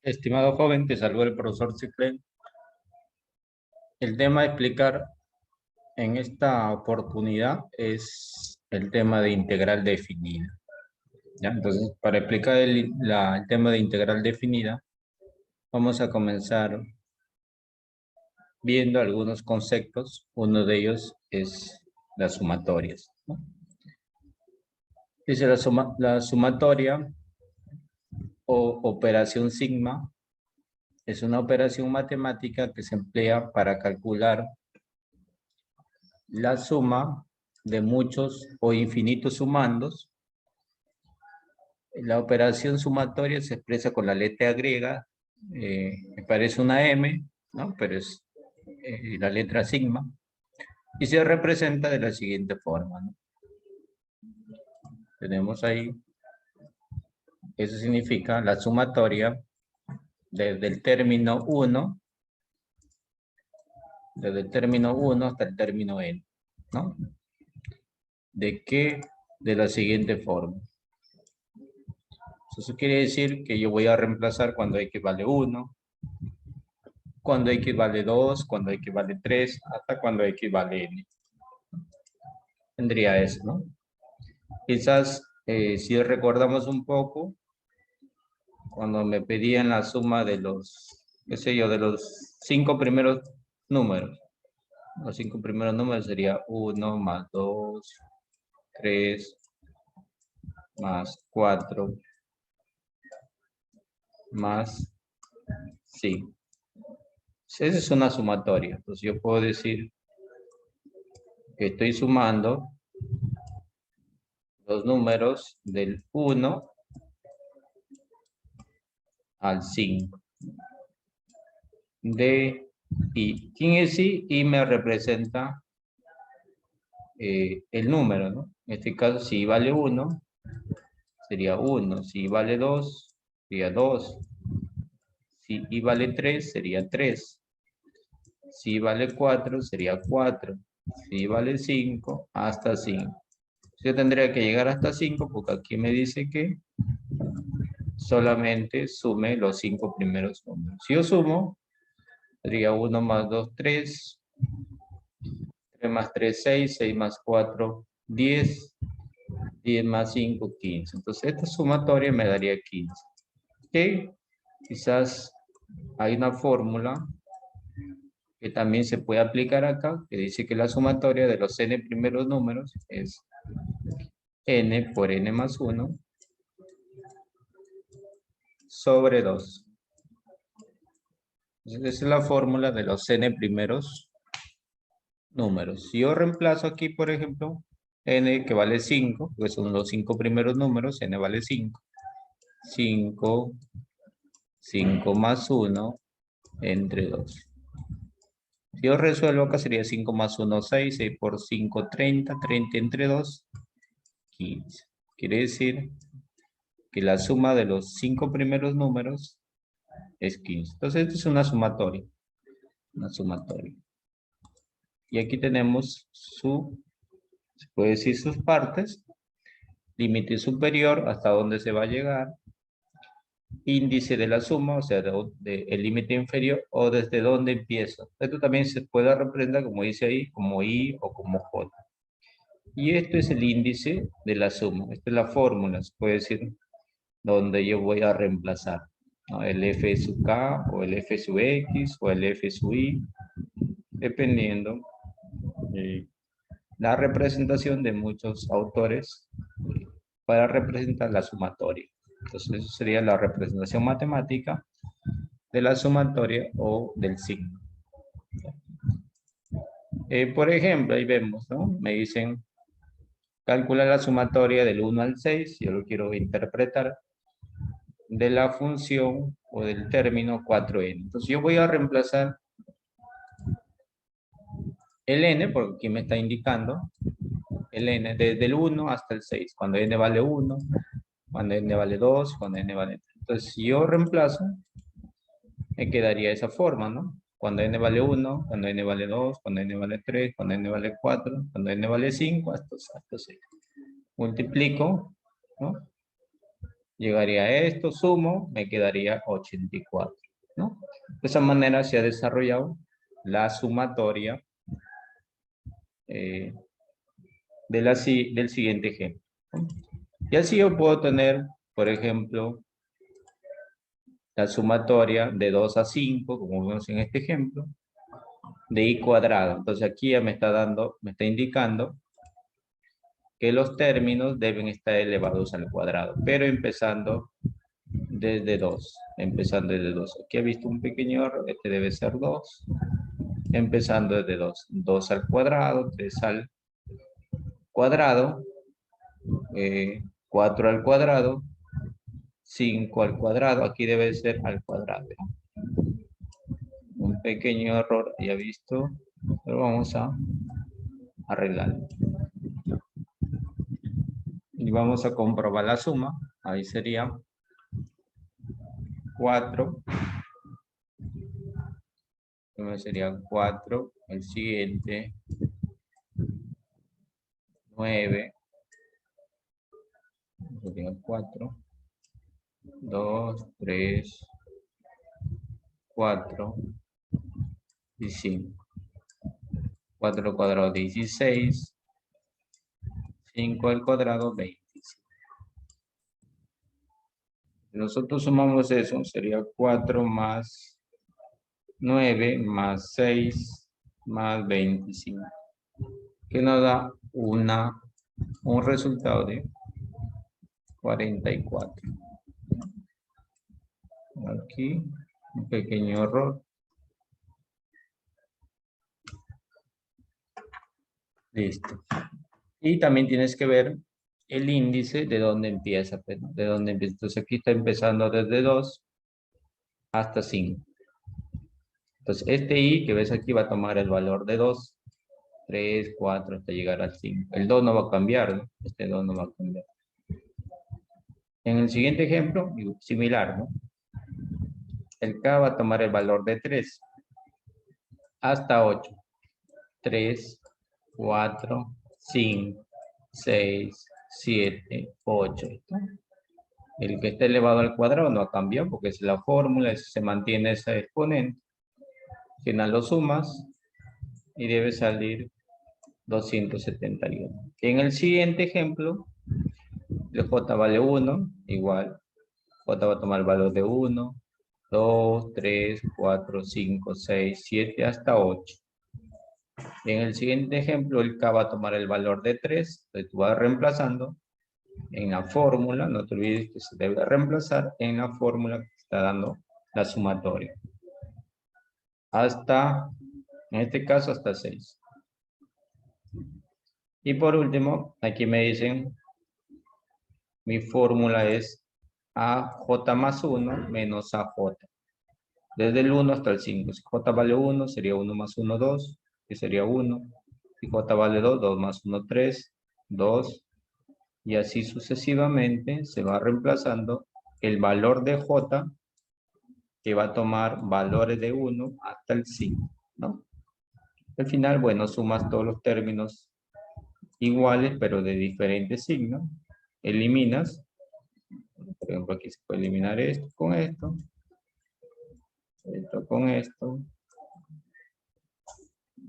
Estimado joven, te saludó el profesor Ciclén. El tema a explicar en esta oportunidad es el tema de integral definida. ¿Ya? Entonces, para explicar el tema de integral definida, vamos a comenzar viendo algunos conceptos. Uno de ellos es las sumatorias, ¿no? Dice la sumatoria o operación sigma es una operación matemática que se emplea para calcular la suma de muchos o infinitos sumandos. La operación sumatoria se expresa con la letra griega, me parece una M, ¿no? Pero es la letra sigma, y se representa de la siguiente forma, ¿no? Tenemos ahí, eso significa la sumatoria desde el término 1, desde el término 1 hasta el término n, ¿no? ¿De qué? De la siguiente forma. Eso quiere decir que yo voy a reemplazar cuando x vale 1, cuando x vale 2, cuando x vale 3, hasta cuando x vale n. Tendría eso, ¿no? Quizás, si recordamos un poco, cuando me pedían la suma de los, qué sé yo, de los 5 primeros números. Los 5 primeros números sería 1 más 2, 3, más 4, más 5. Esa es una sumatoria. Entonces yo puedo decir que estoy sumando los números del 1 al 5 de i. ¿Quién es i? I me representa el número, ¿no? En este caso, si vale 1, sería 1. Si vale 2, sería 2. Si i vale 3, sería 3. Si vale 4, sería 4. Si vale 5, hasta 5. Yo tendría que llegar hasta 5 porque aquí me dice que solamente sume los 5 primeros números. Si yo sumo, sería 1 más 2, 3. 3 más 3, 6. 6 más 4, 10. 10 más 5, 15. Entonces, esta sumatoria me daría 15. ¿Ok? Quizás hay una fórmula que también se puede aplicar acá, que dice que la sumatoria de los n primeros números es n por n más 1 sobre 2. Entonces, esa es la fórmula de los n primeros números. Si yo reemplazo aquí, por ejemplo, n que vale 5, pues son los 5 primeros números, n vale 5. 5, 5 más 1 entre 2. Si yo resuelvo acá sería 5 más 1, 6, 6 por 5, 30, 30 entre 2, 15. Quiere decir que la suma de los 5 primeros números es 15. Entonces, esto es una sumatoria. Una sumatoria. Y aquí tenemos se puede decir sus partes. Límite superior, hasta dónde se va a llegar. Índice de la suma, o sea, el límite inferior, o desde dónde empiezo. Esto también se puede representar, como dice ahí, como i o como j. Y esto es el índice de la suma. Esta es la fórmula, se puede decir, donde yo voy a reemplazar, ¿no? El f sub k, o el f sub x, o el f sub y, dependiendo la representación de muchos autores para representar la sumatoria. Entonces, eso sería la representación matemática de la sumatoria o del signo. Por ejemplo, ahí vemos, ¿no? Me dicen, calcula la sumatoria del 1 al 6, yo lo quiero interpretar, de la función o del término 4n. Entonces yo voy a reemplazar el n, porque aquí me está indicando el n, desde el 1 hasta el 6, cuando n vale 1, cuando n vale 2, cuando n vale 3. Entonces si yo reemplazo, me quedaría esa forma, ¿no? Cuando n vale 1, cuando n vale 2, cuando n vale 3, cuando n vale 4, cuando n vale 5, hasta 6. Multiplico, ¿no? Llegaría a esto, sumo, me quedaría 84, ¿no? De esa manera se ha desarrollado la sumatoria del siguiente ejemplo, ¿no? Y así yo puedo tener, por ejemplo, la sumatoria de 2 a 5, como vemos en este ejemplo, de i cuadrado. Entonces aquí ya me está indicando que los términos deben estar elevados al cuadrado, pero empezando desde 2. Empezando desde 2. Aquí he visto un pequeño error, este debe ser 2. Empezando desde 2. 2 al cuadrado, 3 al cuadrado, 4 al cuadrado, 5 al cuadrado. Aquí debe ser al cuadrado. Un pequeño error, ya visto, pero vamos a arreglarlo. Y vamos a comprobar la suma. Ahí sería 4. Sería 4. El siguiente, 9. Sería 4. 2, 3, 4 y 5. 4 al cuadrado, 16. 5 al cuadrado, 25. Si nosotros sumamos eso, sería 4 más 9 más 6 más 25. Que nos da un resultado de 44. Aquí, un pequeño error. Listo. Y también tienes que ver el índice de dónde empieza. De dónde empieza. Entonces aquí está empezando desde 2 hasta 5. Entonces este i que ves aquí va a tomar el valor de 2, 3, 4 hasta llegar al 5. El 2 no va a cambiar, ¿no? Este 2 no va a cambiar. En el siguiente ejemplo, similar, ¿no? El k va a tomar el valor de 3 hasta 8. 3, 4, 5, 6, 7, 8. El que esté elevado al cuadrado no ha cambiado porque es la fórmula, se mantiene ese exponente. Al final lo sumas y debe salir 271. En el siguiente ejemplo, el j vale 1, igual. J va a tomar el valor de 1, 2, 3, 4, 5, 6, 7, hasta 8. En el siguiente ejemplo, el k va a tomar el valor de 3, entonces tú vas reemplazando en la fórmula, no te olvides que se debe reemplazar en la fórmula que está dando la sumatoria. Hasta, en este caso, hasta 6. Y por último, aquí me dicen, mi fórmula es AJ más 1 menos AJ. Desde el 1 hasta el 5. Si J vale 1, sería 1 más 1, 2, que sería 1. Si J vale 2, 2 más 1, 3, 2. Y así sucesivamente se va reemplazando el valor de J, que va a tomar valores de 1 hasta el 5, ¿no? Al final, bueno, sumas todos los términos iguales, pero de diferentes signos. Eliminas. Por ejemplo, aquí se puede eliminar esto con esto. Esto con esto.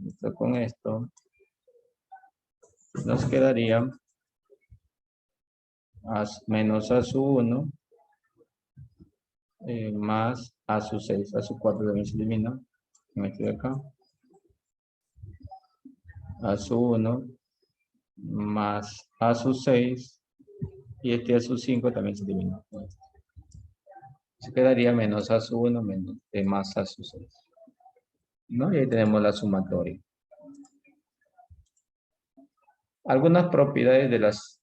Esto con esto. Nos quedaría menos a su 1 más a su 6. A su 4 también se elimina. Este de acá. A su 1 más a su 6 y este a su 5 también se elimina. Se quedaría menos a su 1 menos más a su 6. ¿No? Y ahí tenemos la sumatoria. Algunas propiedades de las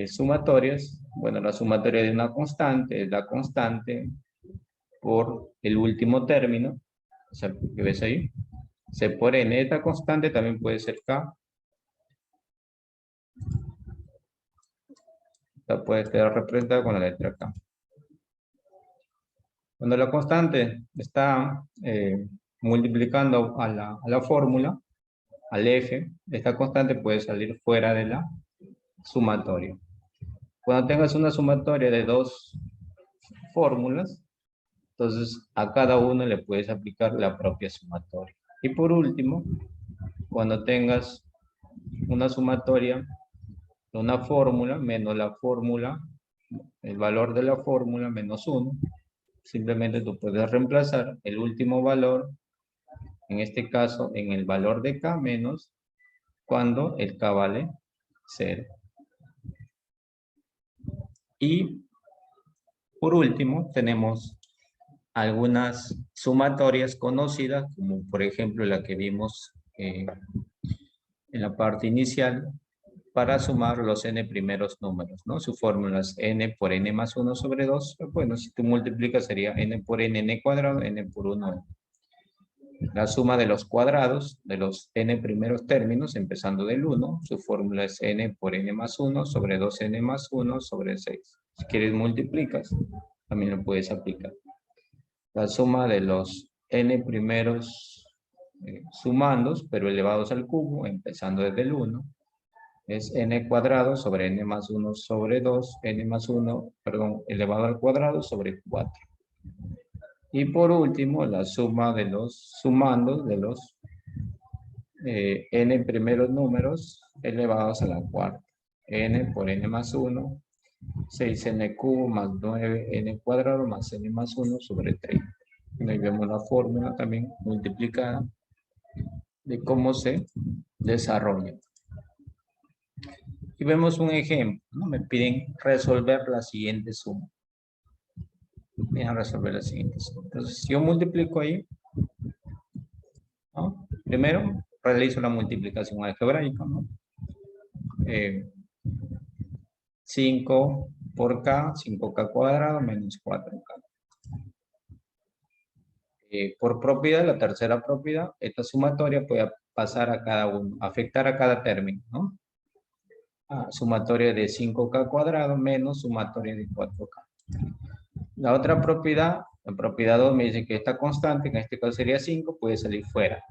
sumatorias. Bueno, la sumatoria de una constante es la constante por el último término. O sea, ¿qué ves ahí? C por n. Esta constante también puede ser k. Esta puede estar representada con la letra k. Cuando la constante está multiplicando a la fórmula, al eje, esta constante puede salir fuera de la sumatoria. Cuando tengas una sumatoria de dos fórmulas. Entonces, a cada uno le puedes aplicar la propia sumatoria. Y por último, cuando tengas una sumatoria de una fórmula menos la fórmula, el valor de la fórmula menos 1, simplemente tú puedes reemplazar el último valor, en este caso, en el valor de K menos cuando el K vale 0. Y por último, tenemos algunas sumatorias conocidas, como por ejemplo la que vimos en la parte inicial, para sumar los n primeros números, ¿no? Su fórmula es n por n más 1 sobre 2. Bueno, si tú multiplicas sería n por n cuadrado, n por 1. La suma de los cuadrados de los n primeros términos, empezando del 1, su fórmula es n por n más 1 sobre 2n más 1 sobre 6. Si quieres multiplicas, también lo puedes aplicar. La suma de los n primeros sumandos, pero elevados al cubo, empezando desde el 1, es n cuadrado sobre n más 1 sobre 2, n más 1, perdón, elevado al cuadrado sobre 4. Y por último, la suma de los sumandos de los n primeros números elevados a la cuarta. N por n más 1, 6n cubo más 9n cuadrado más n más 1 sobre 30. Y ahí vemos la fórmula también multiplicada de cómo se desarrolla. Y vemos un ejemplo, ¿no? Me piden resolver la siguiente suma. Voy a resolver la siguiente suma. Entonces, yo multiplico ahí, ¿no? Primero, realizo la multiplicación algebraica, ¿no? 5 por k, 5k cuadrado menos 4k. Por propiedad, la tercera propiedad, esta sumatoria puede pasar a cada uno, afectar a cada término, ¿no? Sumatoria de 5k cuadrado menos sumatoria de 4k. La otra propiedad, la propiedad 2 me dice que esta constante, que en este caso sería 5, puede salir fuera.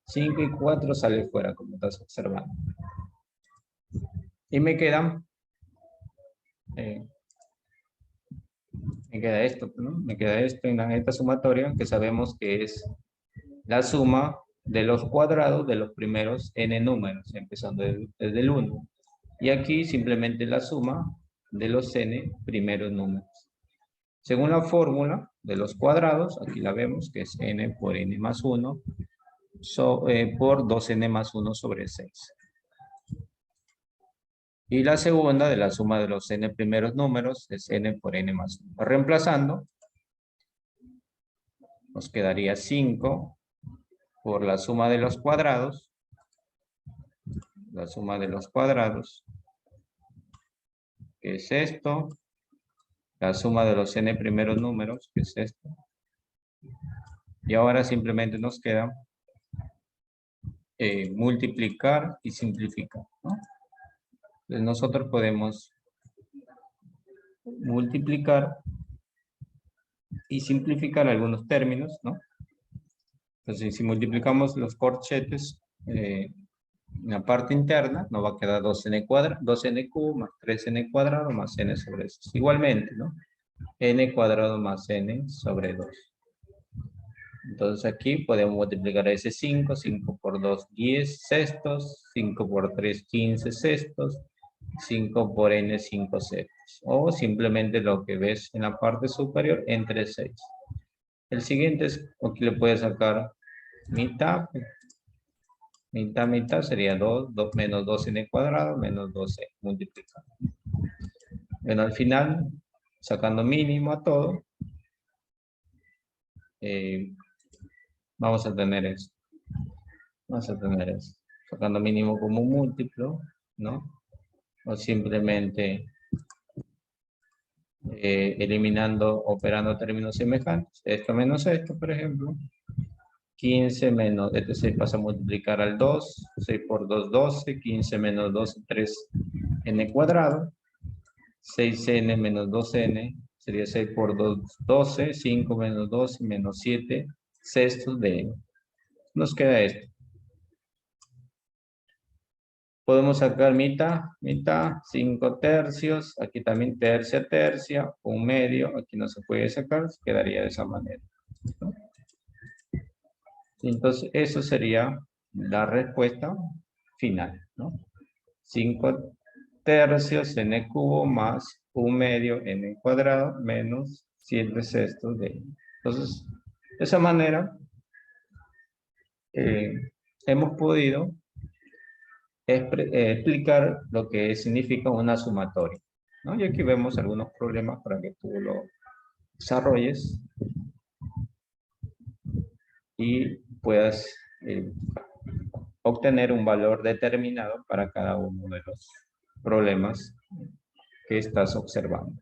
5 y 4 sale fuera, como estás observando. Y me queda esto, ¿no? Me queda esto en esta sumatoria, que sabemos que es la suma de los cuadrados de los primeros n números, empezando desde el 1. Y aquí simplemente la suma de los n primeros números. Según la fórmula de los cuadrados, aquí la vemos, que es n por n más 1 por 2n más 1 sobre 6. Y la segunda de la suma de los n primeros números es n por n más 1. Reemplazando, nos quedaría 5 por la suma de los cuadrados. La suma de los cuadrados, que es esto. La suma de los n primeros números, que es esto. Y ahora simplemente nos queda multiplicar y simplificar, ¿no? Entonces nosotros podemos multiplicar y simplificar algunos términos, ¿no? Entonces si multiplicamos los corchetes en la parte interna, nos va a quedar 2n cuadrado, 2n cubo más 3n cuadrado más n sobre 6. Igualmente, ¿no? N cuadrado más n sobre 2. Entonces aquí podemos multiplicar ese 5, 5 por 2, 10 sextos, 5 por 3, 15 sextos, 5 por n, 5 sextos. O simplemente lo que ves en la parte superior entre 6. El siguiente es, aquí le puedes sacar mitad. Mitad sería 2 menos 2n cuadrado menos 12 multiplicado. Bueno, al final, sacando mínimo a todo, vamos a tener esto. Vamos a tener esto. Sacando mínimo como un múltiplo, ¿no? O simplemente eliminando, operando términos semejantes. Esto menos esto, por ejemplo. 15 menos, este se pasa a multiplicar al 2. 6 por 2, 12. 15 menos 12, 3n cuadrado. 6n menos 2n sería 6 por 2, 12. 5 menos 12 menos 7 sextos de n. Nos queda esto. Podemos sacar mitad, mitad, 5 tercios, aquí también tercia, tercia, un medio, aquí no se puede sacar, quedaría de esa manera, ¿no? Entonces, eso sería la respuesta final, ¿no? 5 tercios n cubo más un medio n cuadrado menos 7 sextos de n. Entonces, de esa manera, hemos podido explicar lo que significa una sumatoria, ¿no? Y aquí vemos algunos problemas para que tú lo desarrolles y puedas obtener un valor determinado para cada uno de los problemas que estás observando.